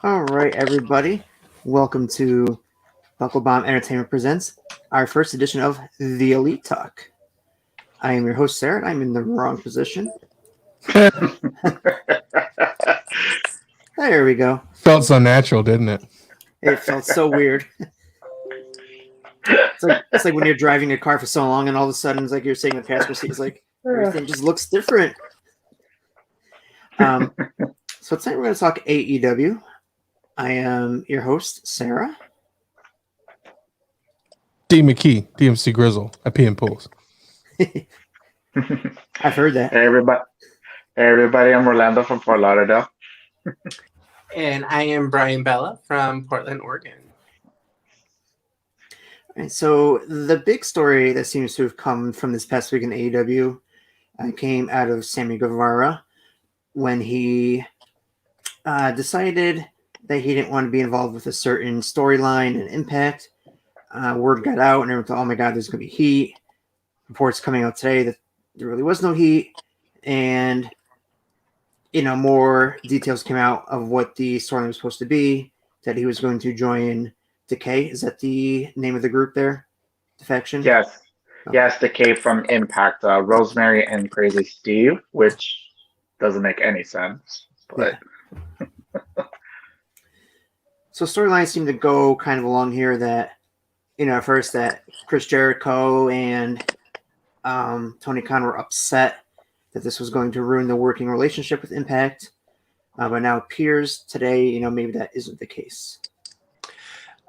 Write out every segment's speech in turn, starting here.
All right, everybody. Welcome to BuckleBomb Entertainment Presents, our first edition of The Elite Talk. I am your host, Sarah, and I'm in the wrong position. There we go. Felt so natural, didn't it? It felt so weird. It's like when you're driving a car for so long, and all of a sudden, it's like you're sitting in the passenger seat. It's like everything just looks different. So tonight we're going to talk AEW. I am your host, Sarah. D. McKee, DMC Grizzle, I pee and pools. I've heard that. Hey, everybody, I'm Orlando from Fort Lauderdale. And I am Brian Bella from Portland, Oregon. All right, so the big story that seems to have come from this past week in AEW came out of Sammy Guevara when he decided that he didn't want to be involved with a certain storyline and Impact. Word got out and everyone thought, oh my God, there's going to be heat. Reports coming out today that there really was no heat. And, more details came out of what the storyline was supposed to be, that he was going to join Decay. Is that the name of the group there? The faction? Yes. Oh. Yes, Decay from Impact. Rosemary and Crazy Steve, which doesn't make any sense. But... Yeah. So storylines seem to go kind of along here that, at first that Chris Jericho and Tony Khan were upset that this was going to ruin the working relationship with Impact. But now it appears today, maybe that isn't the case.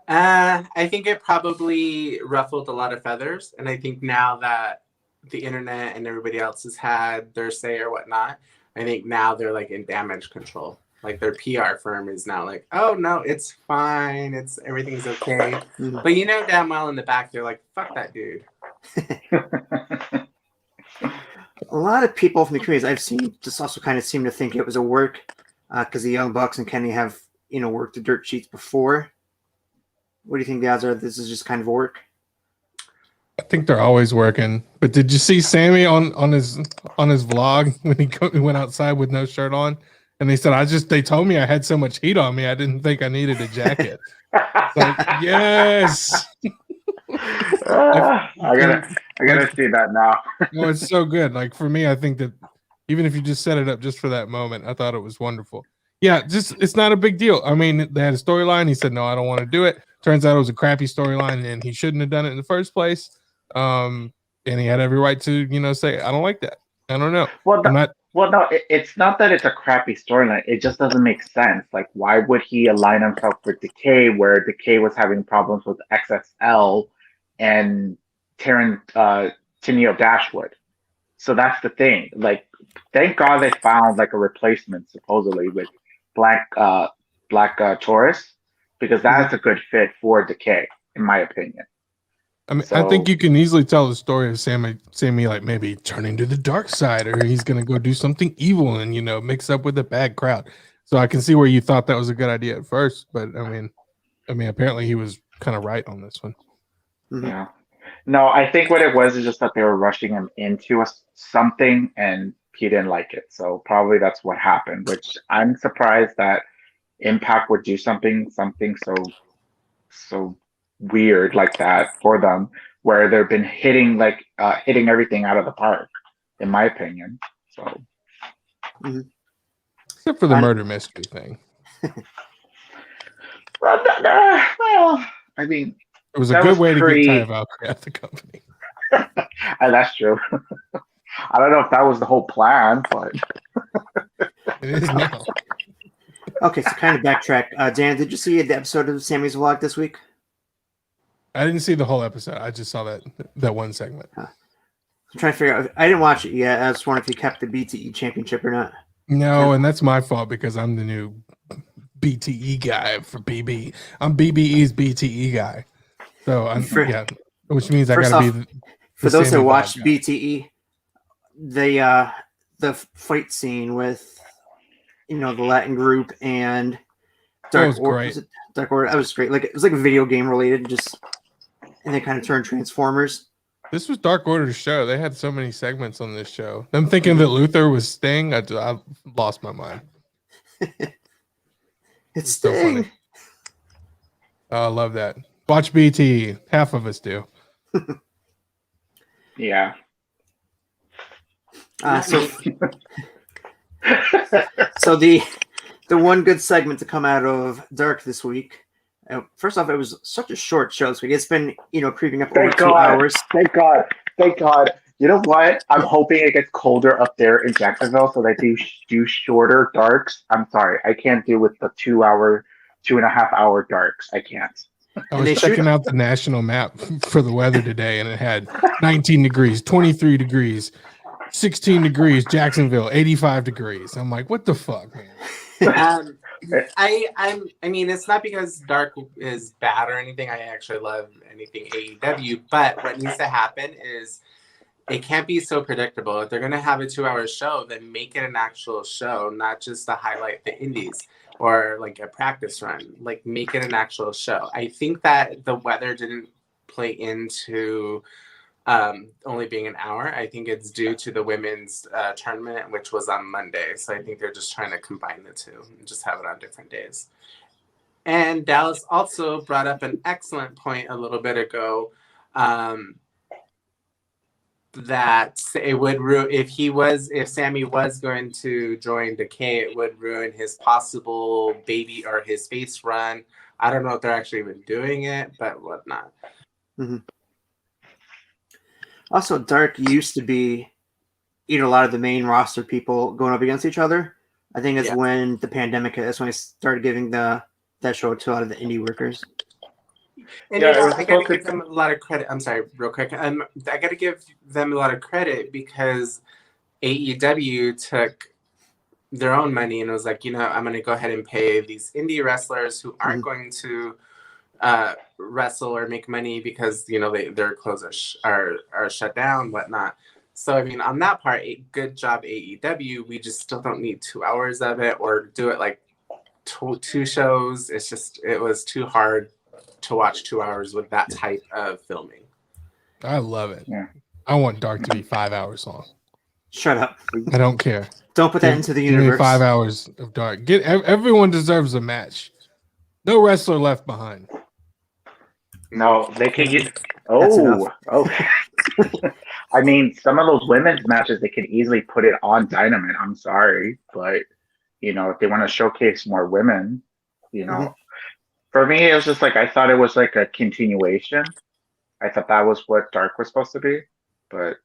I think it probably ruffled a lot of feathers. And I think now that the internet and everybody else has had their say or whatnot, I think now they're like in damage control. Like their PR firm is now like, oh no, it's fine. Everything's okay. Mm-hmm. But damn well in the back, they're like, fuck that dude. A lot of people from the communities I've seen just also kind of seem to think it was a work because the Young Bucks and Kenny have, worked the dirt sheets before. What do you think the odds are this is just kind of work? I think they're always working. But did you see Sammy on his vlog when he went outside with no shirt on? And he said, they told me I had so much heat on me, I didn't think I needed a jacket. Like, yes. I gotta see that now. No, it's so good. Like for me, I think that even if you just set it up just for that moment, I thought it was wonderful. Yeah, it's not a big deal. I mean, they had a storyline. He said, no, I don't want to do it. Turns out it was a crappy storyline and he shouldn't have done it in the first place. And he had every right to, say, I don't like that. I don't know. No, it's not that it's a crappy storyline. It just doesn't make sense. Like, why would he align himself with Decay, where Decay was having problems with XSL and Tenio Dashwood? So that's the thing. Like, thank God they found like a replacement supposedly with Black Taurus, because that's a good fit for Decay, in my opinion. I mean, I think you can easily tell the story of Sammy like maybe turning to the dark side, or he's gonna go do something evil and mix up with a bad crowd. So I can see where you thought that was a good idea at first, but I mean, apparently he was kind of right on this one. Mm-hmm. Yeah. No, I think what it was is just that they were rushing him into something, and he didn't like it. So probably that's what happened. Which I'm surprised that Impact would do something so weird like that for them, where they've been hitting everything out of the park, in my opinion. So, except for the murder mystery thing. Well, I mean, it was a good way to get Ty Valkyrie at the company. That's true. I don't know if that was the whole plan, but it is now. Okay, so kind of backtrack. Dan, did you see the episode of Sammy's vlog this week? I didn't see the whole episode. I just saw that one segment. I'm trying to figure out. I didn't watch it yet. I was wondering if he kept the BTE championship or not. No, and that's my fault because I'm the new BTE guy for BB. I'm BBE's BTE guy. So which means I got to be. For those that watched BTE, the fight scene with the Latin group and Dark Order. Dark Order. That was great. Like it was like a video game related, and they kind of turned Transformers. This was Dark Order's show. They had so many segments on this show. I'm thinking that Luther was Sting. I lost my mind. It's so funny. I love that. Watch BT. Half of us do. Yeah. So the one good segment to come out of Dark this week. First off, it was such a short show this week. It's been creeping up over 2 hours. Thank God. You know what? I'm hoping it gets colder up there in Jacksonville so they do shorter darks. I'm sorry, I can't do with the 2.5 hour darks. I can't. I was checking out the national map for the weather today, and it had 19 degrees, 23 degrees, 16 degrees, Jacksonville, 85 degrees. I'm like, what the fuck, man? I mean, it's not because Dark is bad or anything. I actually love anything AEW, but what needs to happen is it can't be so predictable. If they're going to have a 2-hour show, then make it an actual show, not just to highlight the indies or like a practice run. Like, make it an actual show. I think that the weather didn't play into only being an hour. I think it's due to the women's tournament, which was on Monday. So I think they're just trying to combine the two and just have it on different days. And Dallas also brought up an excellent point a little bit ago. that it would if Sammy was going to join Decay, it would ruin his possible baby or his face run. I don't know if they're actually even doing it, but whatnot. Mm-hmm. Also, Dark used to be, a lot of the main roster people going up against each other. I think it's when the pandemic hit. That's when I started giving that show to a lot of the indie workers. And I got to give them a lot of credit. I'm sorry, real quick. I got to give them a lot of credit because AEW took their own money and was like, I'm going to go ahead and pay these indie wrestlers who aren't going to wrestle or make money because their clothes are shut down, whatnot. So I mean, on that part, good job AEW. We just still don't need 2 hours of it or do it like two shows. It was too hard to watch 2 hours with that type of filming. I love it. Yeah. I want Dark to be 5 hours long. Shut up. I don't care. Don't put that into the Give universe. me 5 hours of Dark. Everyone deserves a match. No wrestler left behind. No, they can get. Oh. I mean, some of those women's matches, they can easily put it on Dynamite. I'm sorry, but if they want to showcase more women, for me, it was just like I thought it was like a continuation. I thought that was what Dark was supposed to be, but.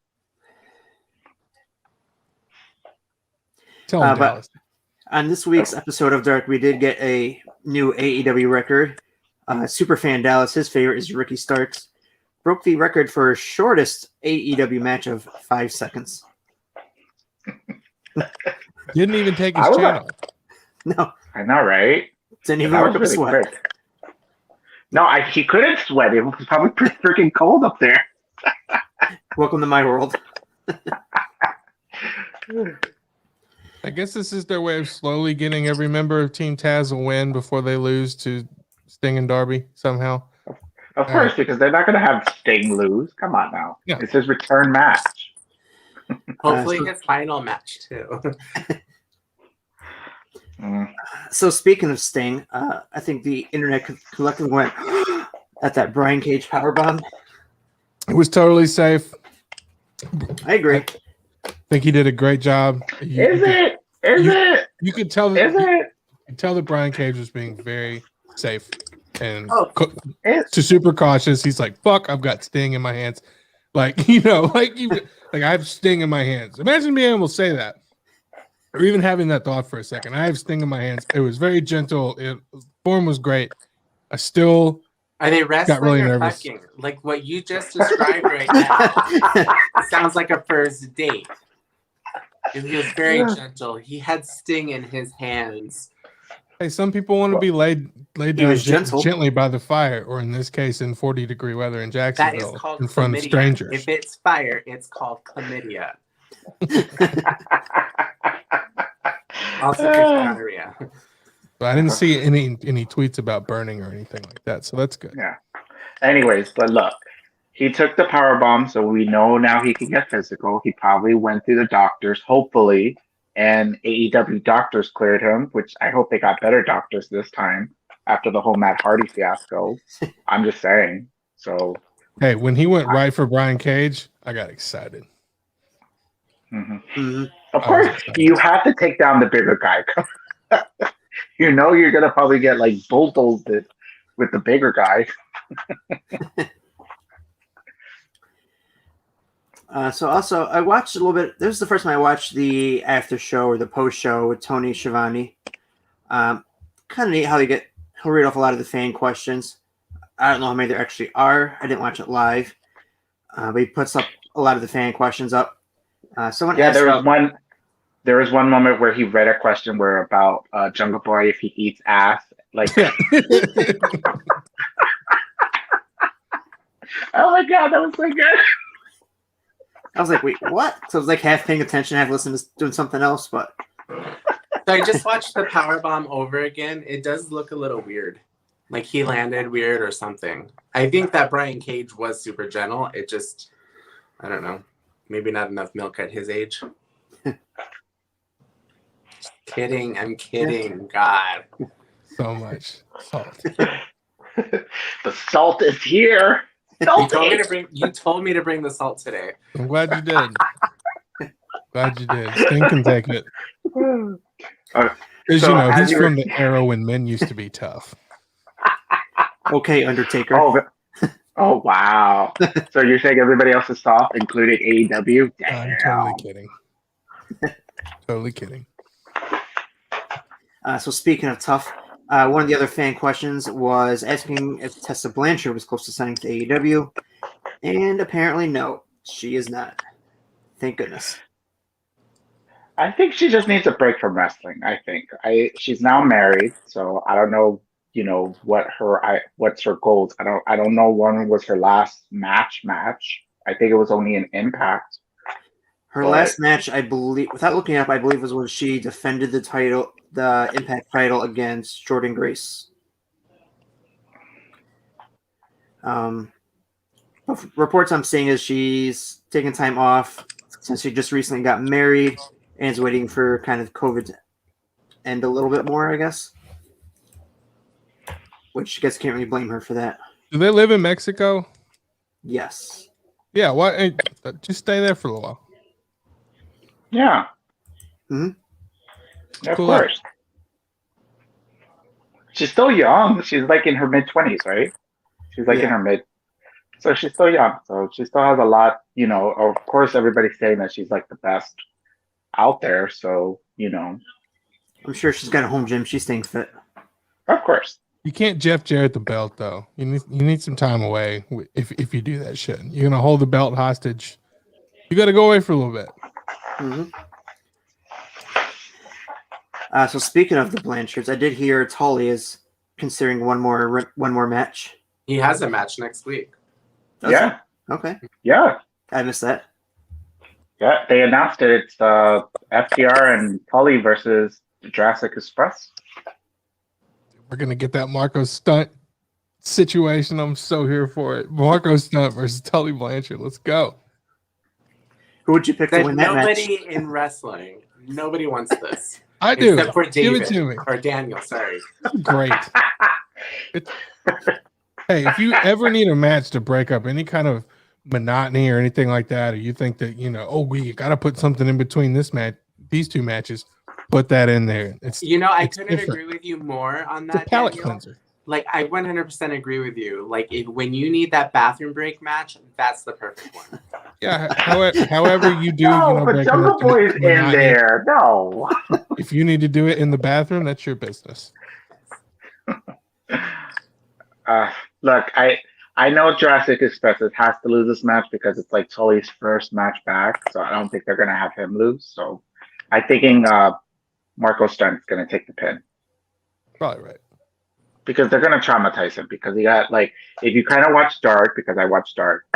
Tell him, but on this week's episode of Dark, we did get a new AEW record. Superfan Dallas, his favorite is Ricky Starks, broke the record for shortest AEW match of 5 seconds. Didn't even take his channel. No. I know, right? Didn't even work up a sweat. Quick. No, he couldn't sweat. It was probably pretty freaking cold up there. Welcome to my world. I guess this is their way of slowly getting every member of Team Taz a win before they lose to Sting and Darby somehow. Of course, because they're not going to have Sting lose. Come on now. Yeah. It's his return match. Hopefully his final match, too. So speaking of Sting, I think the internet collectively went at that Brian Cage powerbomb. It was totally safe. I agree. I think he did a great job. Is it? You could tell that. Is it? You could tell that Brian Cage was being very safe and to super cautious. He's like, "Fuck, I've got Sting in my hands." Like I have Sting in my hands. Imagine being able to say that, or even having that thought for a second. I have Sting in my hands. It was very gentle. Form was great. I still. Are they wrestling really or nervous. fucking? Like what you just described right now sounds like a first date. He was very gentle. He had Sting in his hands. Hey, some people want to be laid down gently by the fire, or in this case, in 40-degree weather in Jacksonville, that is called in front chlamydia. of strangers. If it's fire, it's called chlamydia. Also, gonorrhea. But I didn't see any tweets about burning or anything like that, so that's good. Yeah. Anyways, but look, he took the power bomb, so we know now he can get physical. He probably went through the doctors, hopefully, and AEW doctors cleared him, which I hope they got better doctors this time after the whole Matt Hardy fiasco. I'm just saying. So, hey, when he went right for Brian Cage, I got excited. Of course, you have to take down the bigger guy. You're going to probably get like bulldozed with the bigger guy. So also, I watched a little bit. This was the first time I watched the after show or the post show with Tony Schiavone. Kind of neat how he'll read off a lot of the fan questions. I don't know how many there actually are. I didn't watch it live, but he puts up a lot of the fan questions up. There was one moment where he read a question where about Jungle Boy if he eats ass. Like, oh my god, that was so good. I was like, wait, what? So I was like half paying attention, half listening to doing something else. But so I just watched the powerbomb over again. It does look a little weird, like he landed weird or something. I think that Brian Cage was super gentle. It just, I don't know, maybe not enough milk at his age. Kidding, I'm kidding. God, so much salt. The salt is here. You told me to bring the salt today. I'm glad you did. Glad you did. Sting can take it. Because, So he's from the era when men used to be tough. Okay, Undertaker. Oh wow. So you're saying everybody else is soft, including AEW? Damn. I'm totally kidding. Totally kidding. So speaking of tough, one of the other fan questions was asking if Tessa Blanchard was close to signing to AEW, and apparently no, she is not. Thank goodness. I think she just needs a break from wrestling. She's now married, so I don't know, what's her goals. I don't know when was her last match. I think it was only an Impact. Her last match, I believe, without looking up, I believe was when she defended the Impact title against Jordan Grace. Reports I'm seeing is she's taking time off since she just recently got married and is waiting for kind of COVID to end a little bit more, I guess. Which I guess can't really blame her for that. Do they live in Mexico? Yes. Yeah, why? Just stay there for a while. Yeah. Mm-hmm. Of Cool. course. She's still young. She's like in her mid-20s, right? She's like in her mid. So she's still young. So she still has a lot, of course everybody's saying that she's like the best out there. So, I'm sure she's got a home gym. She's staying fit. Of course. You can't Jeff Jarrett the belt though. You need some time away if you do that shit. You're gonna hold the belt hostage. You got to go away for a little bit. Mm-hmm. So speaking of the Blanchards, I did hear Tully is considering one more match. He has a match next week. Yeah. Okay. Yeah. I missed that. Yeah. They announced it. It's FTR and Tully versus Jurassic Express. We're gonna get that Marco Stunt situation. I'm so here for it. Marco Stunt versus Tully Blanchard. Let's go. Who would you pick to win that match? Nobody in wrestling. Nobody wants this. I do. Except for David. Give it to me. Or Daniel, sorry. Great. Hey, if you ever need a match to break up any kind of monotony or anything like that, or you think that, we got to put something in between these two matches, put that in there. I couldn't agree with you more on that. It's a palate Daniel. cleanser. Like, I 100% agree with you. Like, when you need that bathroom break match, that's the perfect one. Yeah, however you do, no, but Jungle Boy's in there. No. If you need to do it in the bathroom, that's your business. Look, I know Jurassic Express has to lose this match because it's like Tully's first match back, so I don't think they're gonna have him lose. So I'm thinking Marco Stunt's gonna take the pin. Probably right. Because they're gonna traumatize him because he got if you kind of watch Dark, because I watched Dark,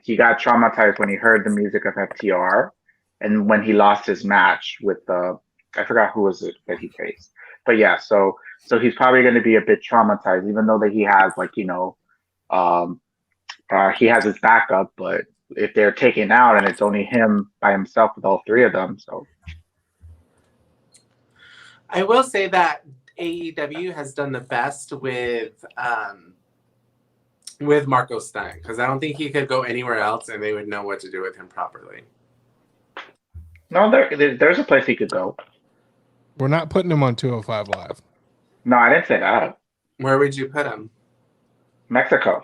he got traumatized when he heard the music of FTR and when he lost his match with I forgot who was it that he faced. But yeah, so he's probably gonna be a bit traumatized, even though that he has he has his backup, but if they're taken out and it's only him by himself with all three of them, so I will say that AEW has done the best with Marco Stunt because I don't think he could go anywhere else and they would know what to do with him properly. No, there's a place he could go. We're not putting him on 205 Live. No, I didn't say that. Where would you put him? Mexico.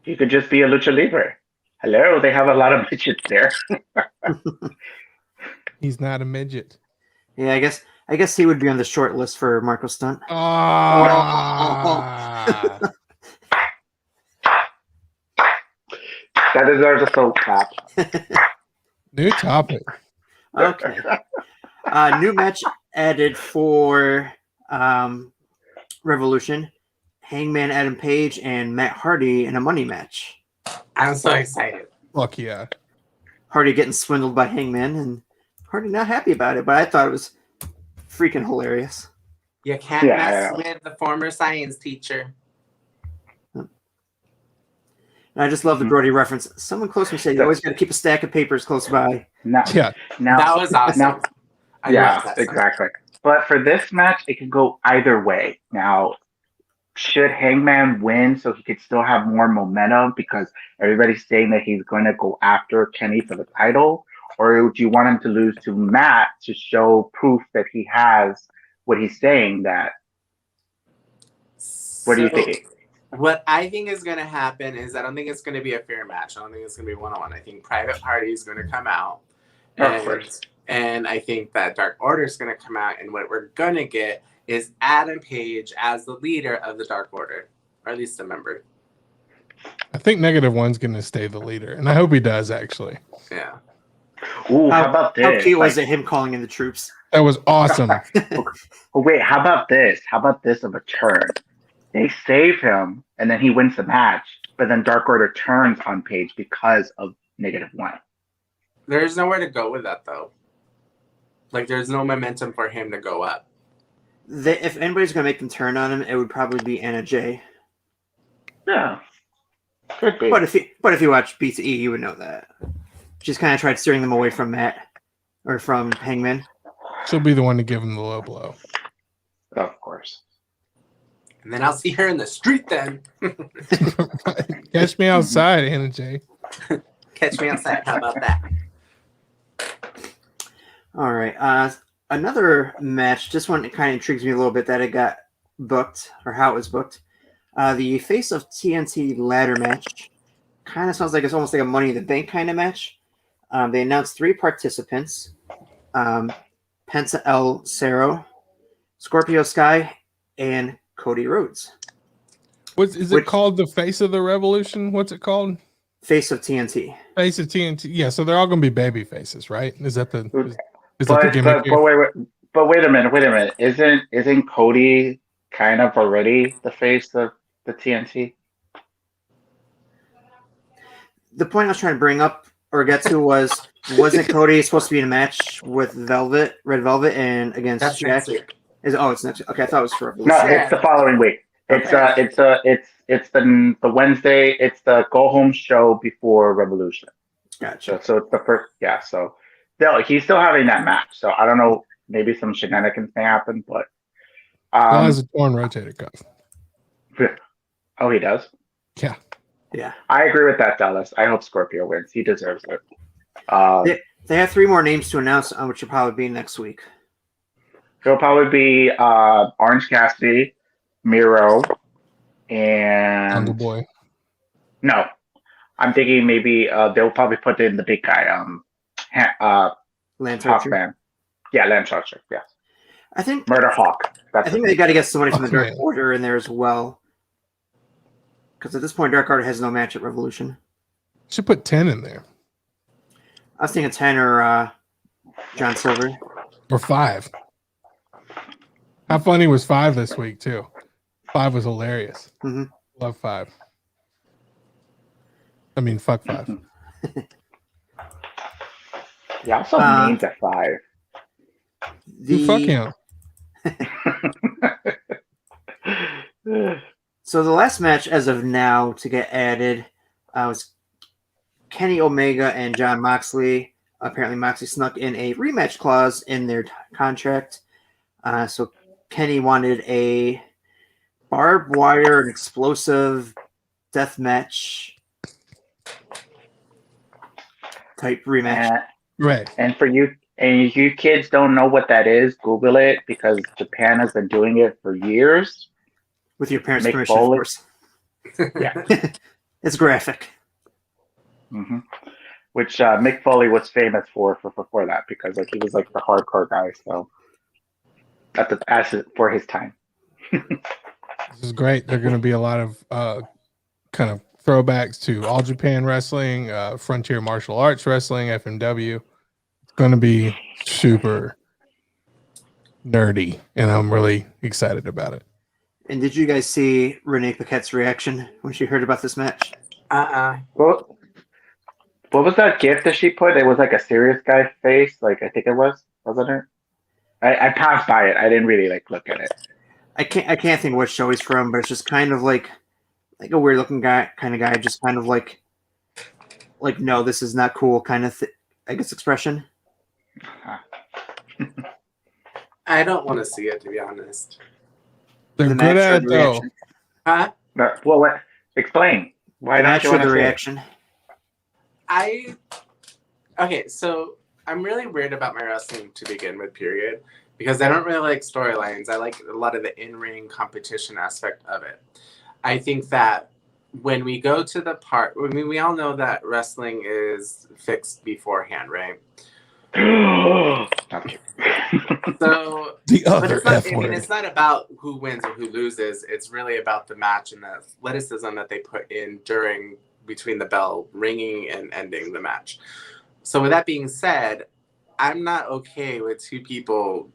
He could just be a lucha libre. Hello, they have a lot of midgets there. He's not a midget. Yeah, I guess he would be on the short list for Marco Stunt. Ah. That deserves a soap clap. New topic. Okay. New match added for Revolution. Hangman Adam Page and Matt Hardy in a money match. I'm so excited. Fuck yeah. Hardy getting swindled by Hangman and Hardy not happy about it, but I thought it was freaking hilarious. You can't mess with the former science teacher. And I just love the Brody reference. Someone close to me said you always got to keep a stack of papers close by. Now, Yeah. That was awesome. Now, I yeah, love that exactly. But for this match, it can go either way. Now, should Hangman win so he could still have more momentum because everybody's saying that he's going to go after Kenny for the title? Or do you want him to lose to Matt to show proof that he has what he's saying that? What do you think? What I think is going to happen is I don't think it's going to be a fair match. I don't think it's going to be one-on-one. I think Private Party is going to come out. And I think that Dark Order is going to come out. And what we're going to get is Adam Page as the leader of the Dark Order. Or at least a member. I think -1's going to stay the leader. And I hope he does, actually. Yeah. Ooh, how about this? How cute was it, him calling in the troops? That was awesome. Oh, wait, how about this? How about this of a turn? They save him, and then he wins the match, but then Dark Order turns on Page because of -1. There's nowhere to go with that, though. Like, there's no momentum for him to go up. If anybody's going to make them turn on him, it would probably be Anna Jay. Yeah. Could be. But if you watch BTE, you would know that. She's kind of tried steering them away from Matt, or from Hangman. She'll be the one to give him the low blow. Of course. And then I'll see her in the street then. Catch me outside, Anna Jay. Catch me outside. How about that? All right. Another match. This one kind of intrigues me a little bit that it got booked, or how it was booked. The Face of TNT ladder match kind of sounds like it's almost like a Money in the Bank kind of match. They announced 3 participants. Penta El Cerro, Scorpio Sky, and Cody Rhodes. Is it called the Face of the Revolution? What's it called? Face of TNT. Face of TNT. Yeah, so they're all going to be baby faces, right? Is that the But gimmick here? wait a minute. Isn't Cody kind of already the face of the TNT? The point I was trying to bring up or get to wasn't Cody supposed to be in a match with Red Velvet, and against That's Jack? next week. It's next week. Okay, I thought it was for No, it's the following week. It's the Wednesday. It's the go home show before Revolution. Gotcha. So it's the first. Yeah. So no, he's still having that match. So I don't know. Maybe some shenanigans may happen, but Still has a torn rotator cuff. oh, he does. Yeah. Yeah. I agree with that, Dallas. I hope Scorpio wins. He deserves it. They have 3 more names to announce, which will probably be next week. He'll probably be Orange Cassidy, Miro, and Jungle Boy. No, I'm thinking maybe they'll probably put in the big guy, Lance Archer. Hawkman. Yeah, Lance Archer. Yes, I think Murder Hawk. I think they got to get somebody from the Dark Hawkman. Order in there as well. Because at this point, Dark Order has no match at Revolution. Should put 10 in there. I was thinking 10 or John Silver. Or 5. How funny was 5 this week, too? 5 was hilarious. Mm-hmm. Love 5. I mean, fuck 5. Yeah, some names at 5. Fuck him. So the last match as of now to get added was Kenny Omega and John Moxley. Apparently Moxley snuck in a rematch clause in their contract. So Kenny wanted a barbed wire and explosive death match type rematch. Right. And for you, and you kids don't know what that is, Google it because Japan has been doing it for years. With your parents' Mick permission, Foley. of course. Yeah. It's graphic. Mm-hmm. Which Mick Foley was famous for that because like he was like the hardcore guy. So for his time. This is great. There are going to be a lot of kind of throwbacks to All Japan Wrestling, Frontier Martial Arts Wrestling, FMW. It's going to be super nerdy, and I'm really excited about it. And did you guys see Renee Paquette's reaction when she heard about this match? Well, what was that gift that she put? It was like a serious guy face. Like I think it was, wasn't it? I passed by it. I didn't really like look at it. I can't think what show he's from, but it's just kind of like a weird looking guy, just kind of like no, this is not cool kind of I guess expression. I don't want to see it, to be honest. They're The good match at or it the though. reaction? Huh? Well, what? Explain. Why The don't match you or want the to say it? reaction? Okay, so I'm really weird about my wrestling to begin with, period, because I don't really like storylines. I like a lot of the in-ring competition aspect of it. I think that when we go to the part, I mean, we all know that wrestling is fixed beforehand, right? Okay. The So, But other it's not, F I mean, word. it's not about who wins or who loses. It's really about the match and the athleticism that they put in between the bell ringing and ending the match. So with that being said, I'm not okay with two people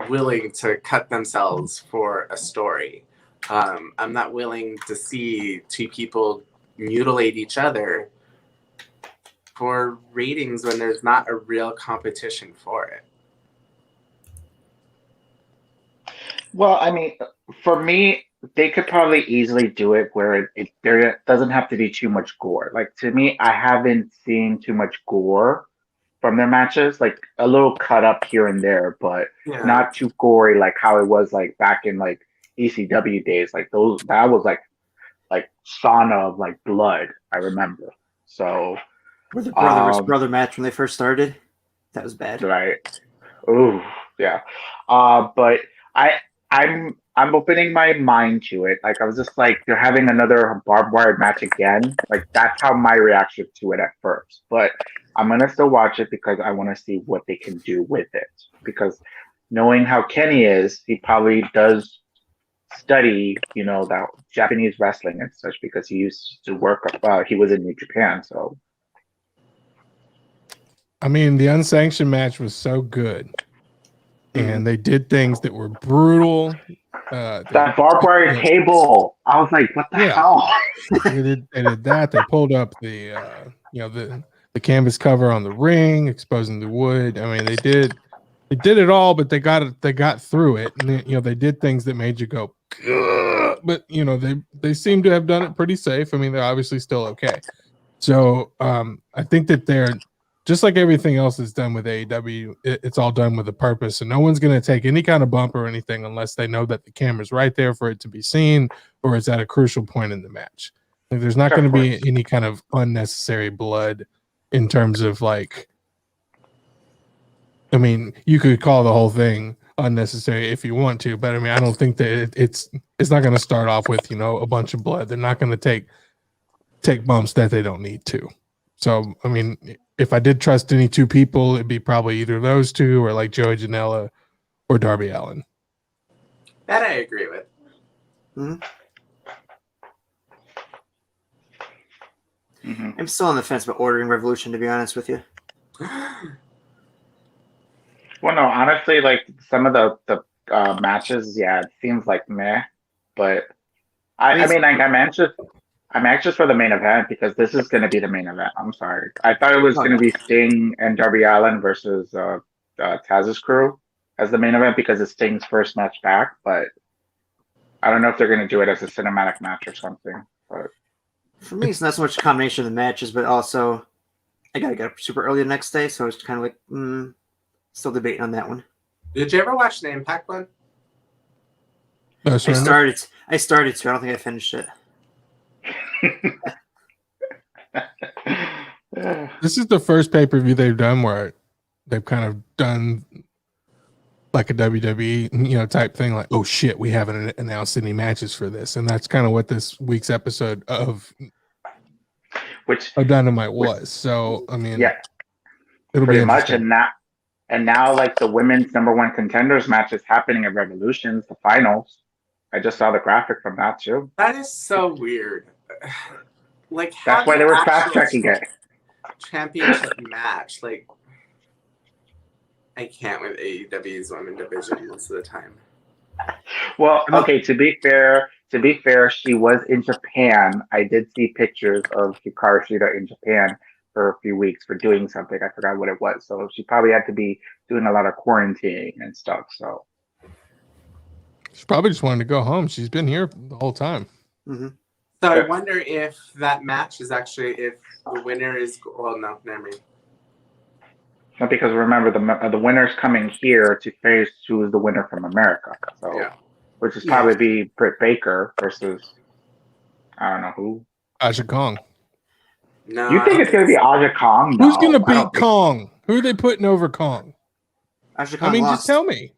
willing to cut themselves for a story. I'm not willing to see two people mutilate each other for ratings when there's not a real competition for it. well, I mean, for me, they could probably easily do it where there doesn't have to be too much gore. Like to me, I haven't seen too much gore from their matches. Like a little cut up here and there, but Yeah. not too gory like how it was like back in like ECW days. Like those, that was like sauna of like blood. I remember. So, Or the brother versus um, brother match when they first started? That was bad. right. Ooh, yeah. But I I'm opening my mind to it. Like I was just like they're having another barbed wire match again. Like that's how my reaction to it at first. But I'm gonna still watch it because I want to see what they can do with it. Because knowing how Kenny is, he probably does study, that Japanese wrestling and such because he used to work. He was in New Japan, so I mean, the unsanctioned match was so good, and they did things that were brutal. that barbed wire you know, table. I was like, what the Yeah. hell? they did that. They pulled up the canvas cover on the ring, exposing the wood. I mean, they did it all, but they got through it, and they did things that made you go, "Ugh," but they seem to have done it pretty safe. I mean, they're obviously still okay. So I think that they're just like everything else that's done with AEW, it's all done with a purpose. And no one's going to take any kind of bump or anything unless they know that the camera's right there for it to be seen or it's at a crucial point in the match. Like, there's not going to be any kind of unnecessary blood in terms of like, I mean, you could call the whole thing unnecessary if you want to, but I mean, I don't think that it's not going to start off with, a bunch of blood. They're not going to take bumps that they don't need to. So, I mean, if I did trust any two people, it'd be probably either those two or like Joey Janela or Darby Allin. That I agree with. I'm still on the fence about ordering Revolution, to be honest with you. Well, no, honestly, like some of the matches, yeah, it seems like meh. But I mean, like I'm anxious. I'm anxious for the main event because this is going to be the main event. I'm sorry. I thought it was going to be Sting and Darby Allin versus Taz's crew as the main event because it's Sting's first match back. But I don't know if they're going to do it as a cinematic match or something. But for me, it's not so much a combination of the matches, but also I got to get up super early the next day, so it's kind of like still debating on that one. Did you ever watch the Impact one? No, I started to. I don't think I finished it. This is the first pay-per-view they've done where they've kind of done like a WWE, type thing. Like, oh shit, we haven't announced any matches for this, and that's kind of what this week's episode of Dynamite was. So, I mean, yeah, it'll pretty be much. interesting. And now, like the women's number one contenders match is happening at Revolutions, the finals. I just saw the graphic from that too. That is so weird. Like, that's why they were fast tracking it. Championship match, like, I can't with AEW's women division most of the time. Well, okay. To be fair, she was in Japan. I did see pictures of Hikaru Shida in Japan for a few weeks for doing something. I forgot what it was. So she probably had to be doing a lot of quarantining and stuff. So she probably just wanted to go home. She's been here the whole time. Mm-hmm. So I wonder if that match is actually if the winner is no, never mind. No, because remember the winner's coming here to face who is the winner from America. So yeah. which is Yeah. probably be Britt Baker versus I don't know who. Aja Kong. No, You I think don't it's gonna be Aja Kong? Who's No, gonna I don't beat think- Kong? Who are they putting over Kong? Ashley I Kong mean, lost. just tell me.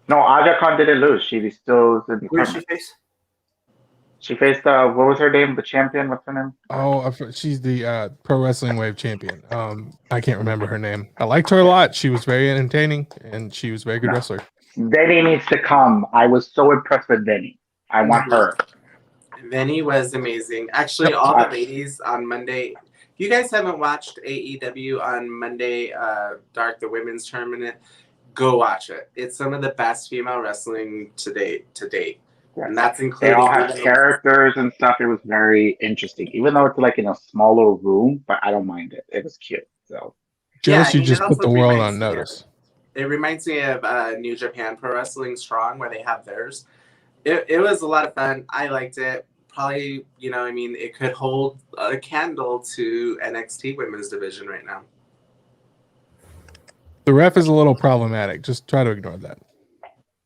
No, Aja Kong didn't lose. She still is in the Who did she tournament. face? She faced what was her name? The champion. What's her name? Oh, she's the Pro Wrestling Wave champion. I can't remember her name. I liked her a lot. She was very entertaining, and she was a very good No. wrestler. Vinny needs to come. I was so impressed with Vinny. I want her. Vinny was amazing. Actually, all the ladies on Monday. If you guys haven't watched AEW on Monday, Dark, the women's tournament, go watch it. It's some of the best female wrestling to date. Yeah. And that's They including all have characters and stuff. It was very interesting, even though it's like in a smaller room. But I don't mind it. It was cute. So Just I you mean, just it put the also world reminds on me of- notice. It reminds me of New Japan Pro Wrestling Strong, where they have theirs. It was a lot of fun. I liked it. Probably, it could hold a candle to NXT Women's Division right now. The ref is a little problematic. Just try to ignore that.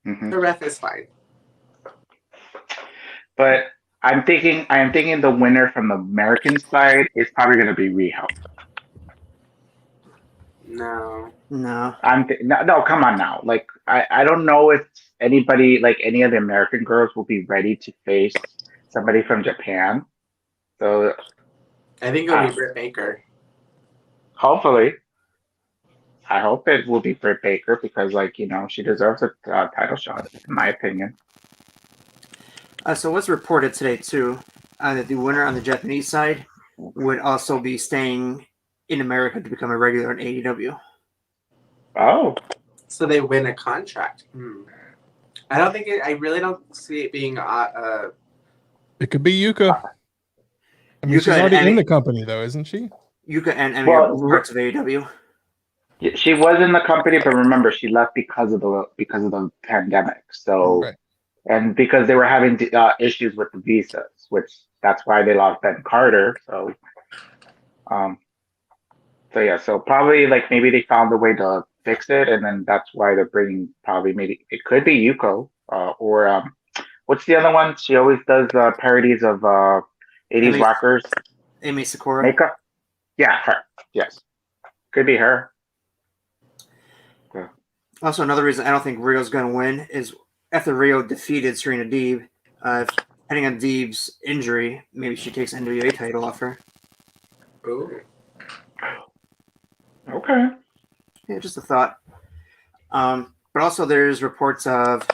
mhm. The ref is fine. But I am thinking the winner from the American side is probably going to be Riho. No. No. No, come on now. Like I don't know if anybody like any of the American girls will be ready to face somebody from Japan. So I think it'll be Britt Baker. hopefully, I hope it will be Britt Baker because she deserves a title shot in my opinion. So what's reported today too, that the winner on the Japanese side would also be staying in America to become a regular in AEW. Oh, So they win a contract. I don't think I really don't see it being It could be Yuka. I mean, Yuka she's already and in the company, though, isn't she? Yuka and Emmy Well, are both parts of AEW. she was in the company, but remember she left because of the pandemic. So. Right. And because they were having issues with the visas, which that's why they lost Ben Carter. So so probably maybe they found a way to fix it, and then that's why they're bringing maybe it could be Yuko or what's the other one? She always does parodies of 80s Amy- rockers. Amy Sakura. Makeup. Yeah, her. Yes, could be her. Also, another reason I don't think Rio's going to win is after Rio defeated Serena Deeb, depending on Deeb's injury, maybe she takes NWA title off her. ooh. Okay. Yeah, just a thought. But also, there's reports of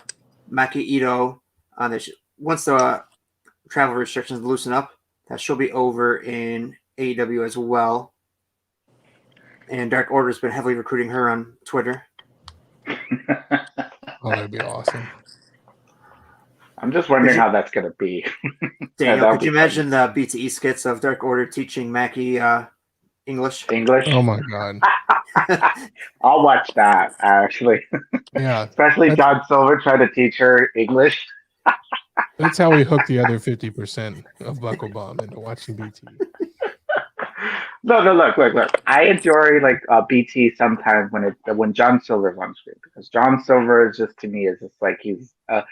Maki Ito that once the travel restrictions loosen up, that she'll be over in AEW as well. And Dark Order's been heavily recruiting her on Twitter. Oh, that'd be awesome. I'm just wondering how that's gonna be. Daniel, that'd could you be imagine the BTE skits of Dark Order teaching Maki English? English. Oh my god. I'll watch that actually. Yeah. Especially John Silver trying to teach her English. That's how we hook the other 50% of BuckleBomb into watching BT. No, look. I enjoy BT sometimes when John Silver's on screen because John Silver is just to me is just he's a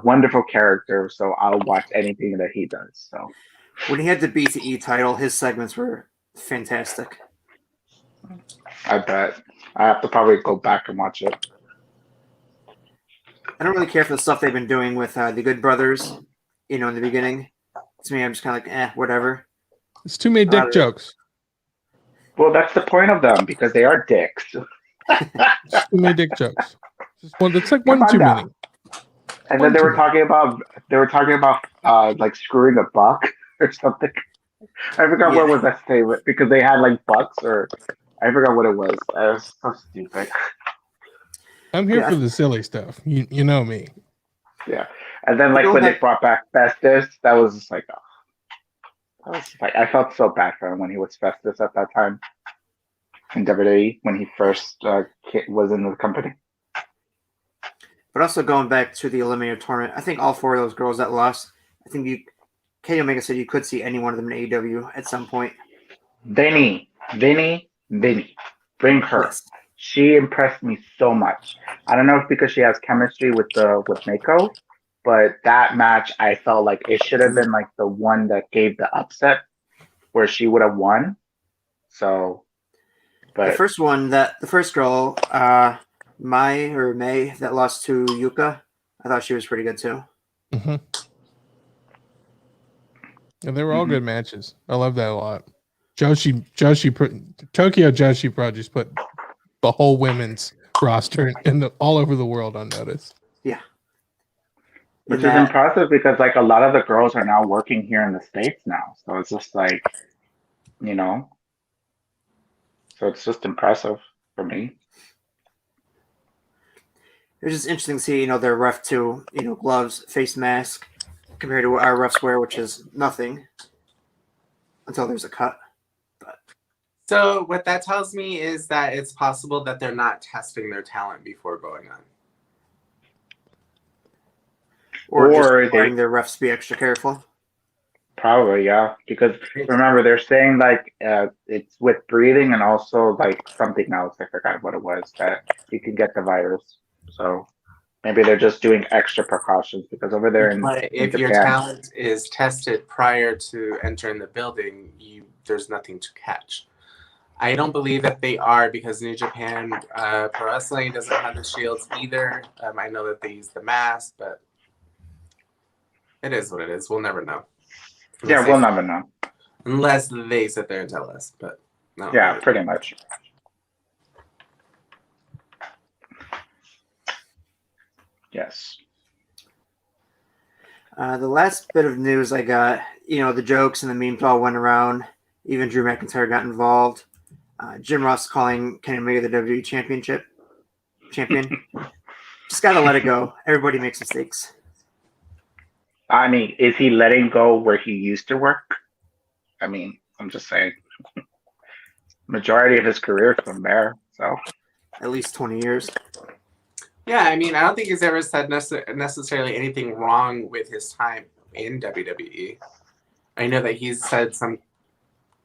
wonderful character. So I'll watch anything that he does. So When he had the BTE title, his segments were fantastic. I bet I have to probably go back and watch it. I don't really care for the stuff they've been doing with the Good Brothers, in the beginning. To me, I'm just kind of whatever. It's too many dick jokes. Well, that's the point of them because they are dicks. Just too many dick jokes. Just one. That's like Come one on too now. many. And then they were talking about screwing a buck or something. I forgot what was that statement because they had bucks or I forgot what it was. It was so stupid. I'm here for the silly stuff. You know me. Yeah, and then when they brought back Festus, that was just I felt so bad for him when he was Festus at that time in WWE when he first was in the company. But also going back to the Eliminator tournament, I think all four of those girls that lost, I think Kenny Omega said you could see any one of them in AEW at some point. Vinny, bring her. Yes. She impressed me so much. I don't know if because she has chemistry with Mako, but that match I felt like it should have been like the one that gave the upset where she would have won. So, The but first one, the first girl, May that lost to Yuka, I thought she was pretty good too. Mm-hmm. And they were all good matches. I love that a lot. Tokyo Joshi Pro just put the whole women's roster all over the world on notice. Yeah. which is impressive because like a lot of the girls are now working here in the States now. So it's just like, you know, so it's just impressive for me. It was just interesting to see, their ref too, gloves, face mask, compared to what our refs wear, which is nothing until there's a cut. But So what that tells me is that it's possible that they're not testing their talent before going on. Or just requiring their refs to be extra careful. Probably, yeah. Because remember, they're saying like it's with breathing and also like something else. I forgot what it was that you can get the virus. So maybe they're just doing extra precautions because over there in if Japan, your talent is tested prior to entering the building, there's nothing to catch. I don't believe that they are because New Japan Pro Wrestling doesn't have the shields either. I know that they use the mask, but it is what it is. We'll never know. We'll never know. Unless they sit there and tell us. But no. Yeah, pretty much. Yes. The last bit of news I got, the jokes and the memes all went around. Even Drew McIntyre got involved. Jim Ross calling Kenny Omega the WWE champion. Just got to let it go. Everybody makes mistakes. I mean, is he letting go where he used to work? I mean, I'm just saying. Majority of his career is from there, so. At least 20 years. Yeah, I mean, I don't think he's ever said necessarily anything wrong with his time in WWE. I know that he's said some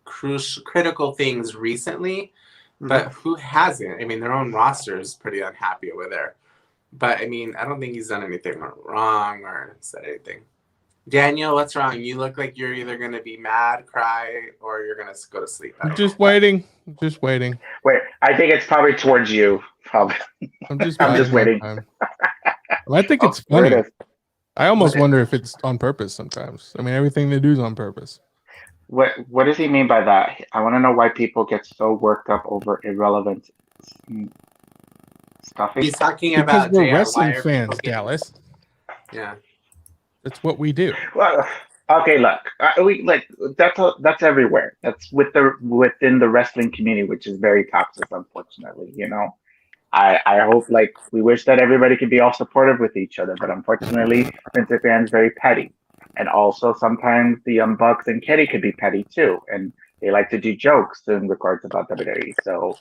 critical things recently, but who hasn't? I mean, their own roster is pretty unhappy over there. But, I mean, I don't think he's done anything wrong or said anything. Daniel, what's wrong? You look like you're either going to be mad, cry, or you're going to go to sleep. I'm just waiting. Wait, I think it's probably towards you. Probably. I'm just waiting. I think it's funny. I almost wonder if it's on purpose sometimes. I mean, everything they do is on purpose. What does he mean by that? I want to know why people get so worked up over irrelevant stuff. He's talking because about we're wrestling fans, Dallas. Yeah, that's what we do. Well, okay, look, that's everywhere. That's within the wrestling community, which is very toxic, unfortunately. I hope we wish that everybody could be all supportive with each other, but unfortunately, Vince McMahon's very petty. And also sometimes the Young Bucks and Kenny could be petty too. And they like to do jokes in regards about WWE. So,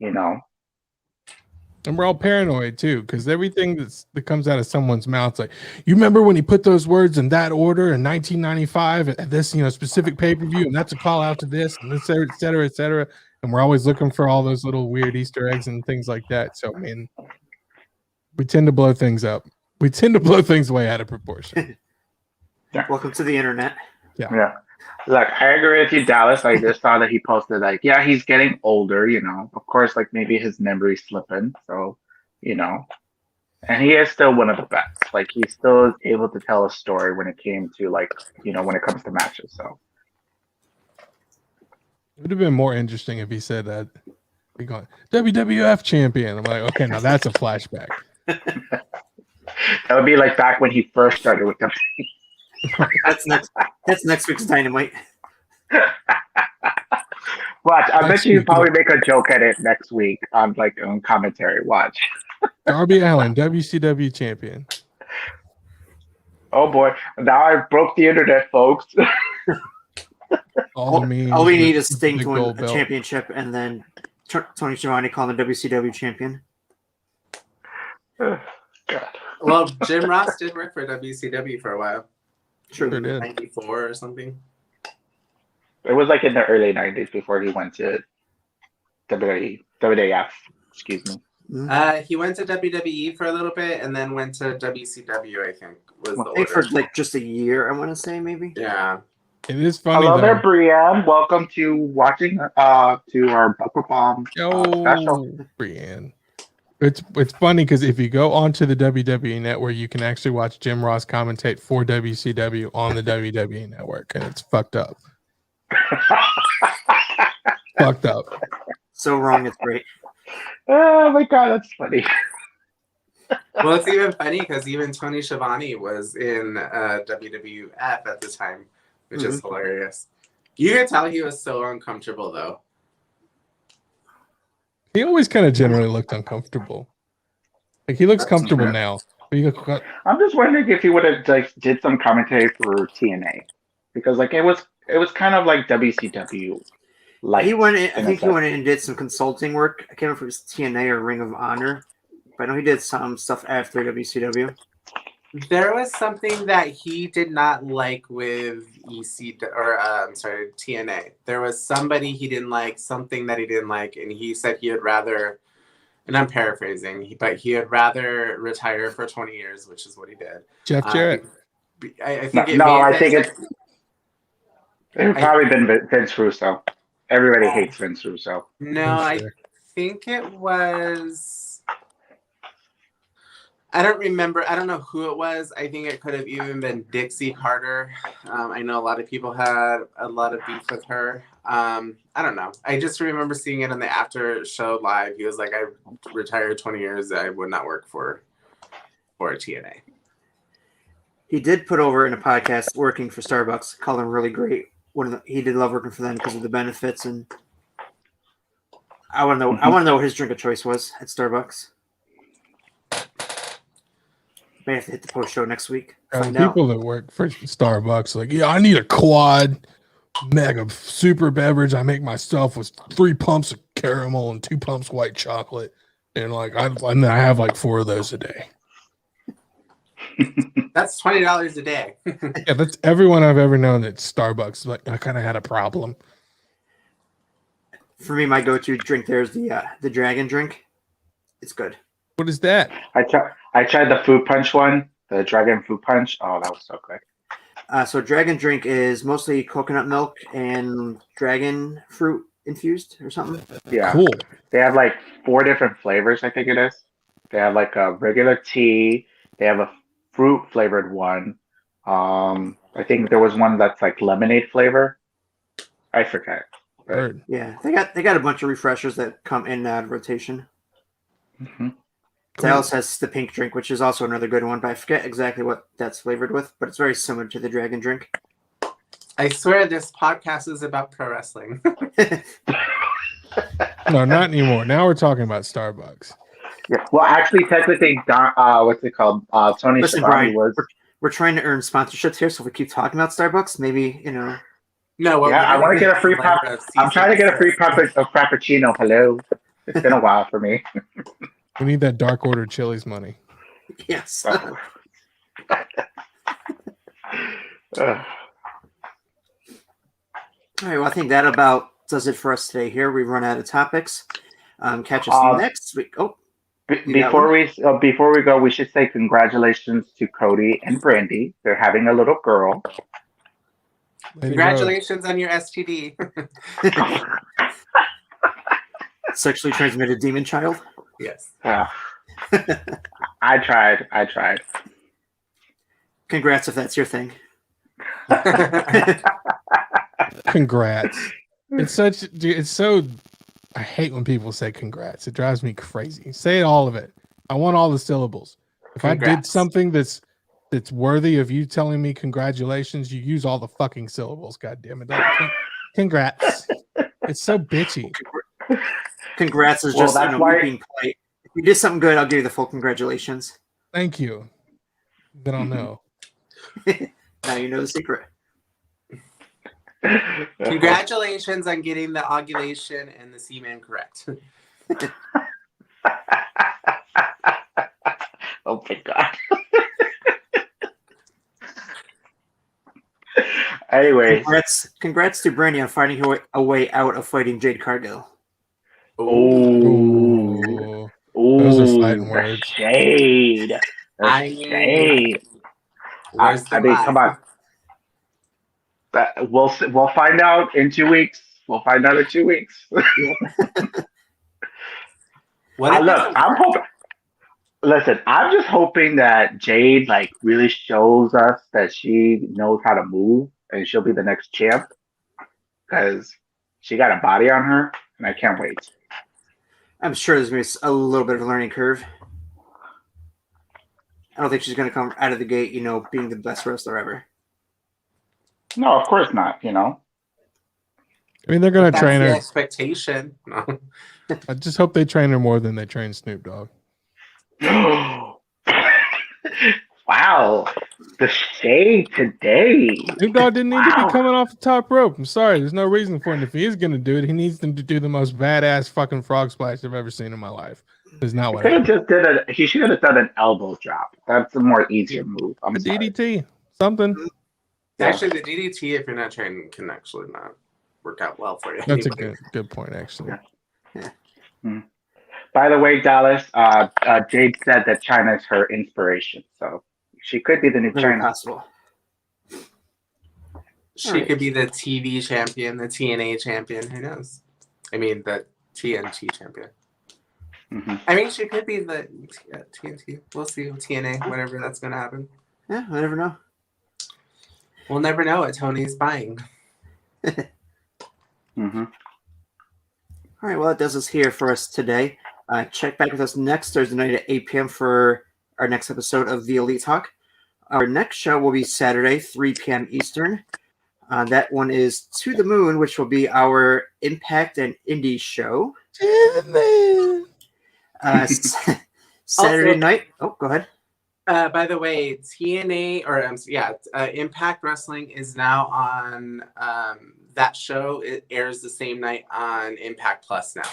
And we're all paranoid too, because everything that comes out of someone's mouth, like, you remember when he put those words in that order in 1995 at this, specific pay-per-view, and that's a call out to this, and et cetera, et cetera. And we're always looking for all those little weird Easter eggs and things like that. So, I mean, we tend to blow things up. We tend to blow things way out of proportion. Yeah. Welcome to the internet. Yeah. Look, I agree with you, Dallas. I just saw that he posted he's getting older, Of course, maybe his memory's slipping. So, and he is still one of the best. He still is able to tell a story when it came to when it comes to matches. So it would have been more interesting if he said that we going WWF champion. I'm like, okay, now that's a flashback. That would be back when he first started with them. That's next week's Dynamite. Watch, I bet you probably make a joke at it next week on on commentary. Watch. Darby Allin, WCW champion. Oh boy! Now I broke the internet, folks. All we need is Sting to win a championship, and then Tony Schiavone calling the WCW champion. God. Well, Jim Ross did work for WCW for a while. Sure did. 94 or something. It was in the early 90s before he went to WWF. Excuse me. He went to WWE for a little bit and then went to WCW, I think, was Well, the I think order. for like just a year, I want to say maybe. Yeah. It is funny Hello though. there, Brienne. Welcome to watching to our BuckleBomb special. Yo, Brienne. It's funny because if you go onto the WWE network, you can actually watch Jim Ross commentate for WCW on the WWE network, and it's fucked up. Fucked up. So wrong, it's great. Oh my god, that's funny. Well, it's even funny because even Tony Schiavone was in WWF at the time, which is hilarious. You could tell he was so uncomfortable, though. He always kind of generally looked uncomfortable. Like he looks comfortable now. But I'm just wondering if he would have like did some commentary for TNA, because like it was kind of like WCW. Like He went in, I think he went in and did some consulting work. I can't remember if it was TNA or Ring of Honor, but I know he did some stuff after WCW. There was something that he did not like with TNA. There was somebody he didn't like, something that he didn't like, and he said he would rather, and I'm paraphrasing, but he would rather retire for 20 years, which is what he did. Jeff Jarrett. I think I think it would probably been Vince Russo. Everybody hates Vince Russo. No, I think it was. I don't remember. I don't know who it was. I think it could have even been Dixie Carter. I know a lot of people had a lot of beef with her. I don't know. I just remember seeing it in the after show live. He was like, I retired 20 years. I would not work for TNA. He did put over in a podcast working for Starbucks, called him really great. He did love working for them because of the benefits, and I want to know. I want to know what his drink of choice was at Starbucks. May have to hit the post show next week. People that work for Starbucks, like, yeah, I need a quad mega super beverage. I make myself with 3 pumps of caramel and 2 pumps white chocolate, and like I have like 4 of those a day. That's $20 a day. Yeah, that's everyone I've ever known at Starbucks. Like, I kind of had a problem. For me, my go-to drink there is the dragon drink. It's good. What is that? I tried the fruit punch one, the dragon fruit punch. Oh, that was so good. So dragon drink is mostly coconut milk and dragon fruit infused or something. Yeah, Cool. They have like 4 different flavors. I think it is. They have like a regular tea. They have a fruit flavored one. I think there was one that's like lemonade flavor. I forget. But, yeah, they got a bunch of refreshers that come in and out of rotation. mm-hmm. Dallas has the pink drink, which is also another good one, but I forget exactly what that's flavored with, but it's very similar to the dragon drink. I swear this podcast is about pro wrestling. No, not anymore. Now we're talking about Starbucks. Yeah. Well, actually, technically, what's it called? Tony Listen, Schiavone Brian, was. we're trying to earn sponsorships here, so if we keep talking about Starbucks, maybe, No, I want to get a free pop. I'm trying to get a free pop of Frappuccino. Hello. It's been a while for me. We need that Dark Order Chili's money. Yes. All right, well, I think that about does it for us today here. We've run out of topics. Catch us next week. Oh, before we go, we should say congratulations to Cody and Brandy. They're having a little girl. Congratulations on your STD. Sexually transmitted demon child. Yes. I tried. Congrats if that's your thing. Congrats. It's so I hate when people say congrats. It drives me crazy. Say all of it. I want all the syllables. If Congrats. I did something that's worthy of you telling me congratulations, you use all the fucking syllables. God damn it. Congrats. It's so bitchy. Congrats is just being polite. If you did something good, I'll give you the full congratulations. Thank you. Then I'll know. Now you know the secret. Congratulations on getting the ovulation and the semen correct. Oh my god. Anyway, congrats to Brandy on finding a way out of fighting Jade Cargill. Oh. Those are Ooh, fighting the words. shade. The I mean, shade. where's the I mean, come on. We'll find out in 2 weeks. We'll find out in 2 weeks. What if Look, it's a I'm work? hoping. Listen, I'm just hoping that Jade like really shows us that she knows how to move, and she'll be the next champ because she got a body on her, and I can't wait. I'm sure there's going to be a little bit of a learning curve. I don't think she's going to come out of the gate, being the best wrestler ever. No, of course not. I mean, they're gonna That's train the her. expectation. No. I just hope they train her more than they train Snoop Dogg. Wow, the shade today. Snoop Dogg didn't need to be Wow. coming off the top rope. I'm sorry, there's no reason for it. If he is gonna do it, he needs them to do the most badass fucking frog splash I've ever seen in my life. It's not He what could have happened. just did he should have done an elbow drop. That's a more easier move. I'm A sorry. DDT, something. Yeah. Actually, the DDT, if you're not trained, can actually not work out well for you. That's a anyway. good point, actually. Yeah. By the way, Dallas, Jade said that China is her inspiration, so she could be the new Very China. possible. She Alright. could be the TV champion, the TNA champion. Who knows? I mean, the TNT champion. Mhm. I mean, she could be the TNT. We'll see. TNA, whatever that's going to happen. Yeah, I never know. We'll never know what Tony's buying. Mhm. All right, well, that does us here for us today. Check back with us next Thursday night at 8 p.m. for our next episode of The Elite Talk. Our next show will be Saturday, 3 p.m. Eastern. That one is To the Moon, which will be our Impact and Indie show. Saturday Also- night. Oh, go ahead. By the way, TNA or Impact Wrestling is now on that show. It airs the same night on Impact Plus now.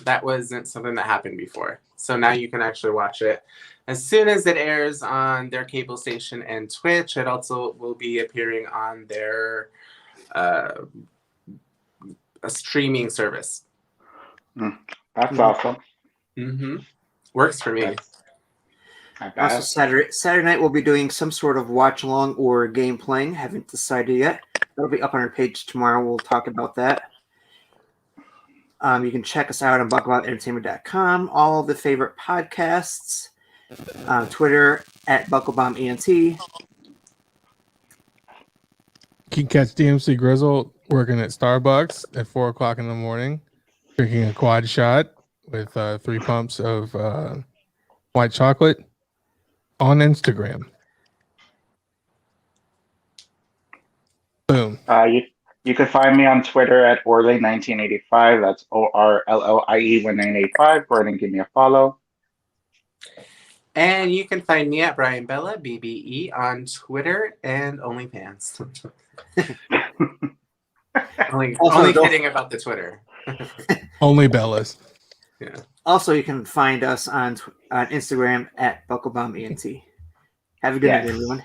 That wasn't something that happened before. So now you can actually watch it as soon as it airs on their cable station and Twitch. It also will be appearing on their a streaming service. That's awesome. Mm-hmm. Works for me. Not Also, bad. Saturday night, we'll be doing some sort of watch along or game playing. Haven't decided yet. That'll be up on our page tomorrow. We'll talk about that. You can check us out on BuckleBombEntertainment.com. All the favorite podcasts. Twitter at BuckleBombENT. You can catch DMC Grizzle working at Starbucks at 4 o'clock in the morning, drinking a quad shot with 3 pumps of white chocolate on Instagram. Boom. You can find me on Twitter at Orly1985. That's ORLLIE1985. Go ahead and give me a follow. And you can find me at Brian Bella, BBE, on Twitter and OnlyFans. only Also, don't- kidding about the Twitter. Only Bellas. Yeah. Also, you can find us on Instagram at BuckleBombENT. Have a good night, Yes. everyone.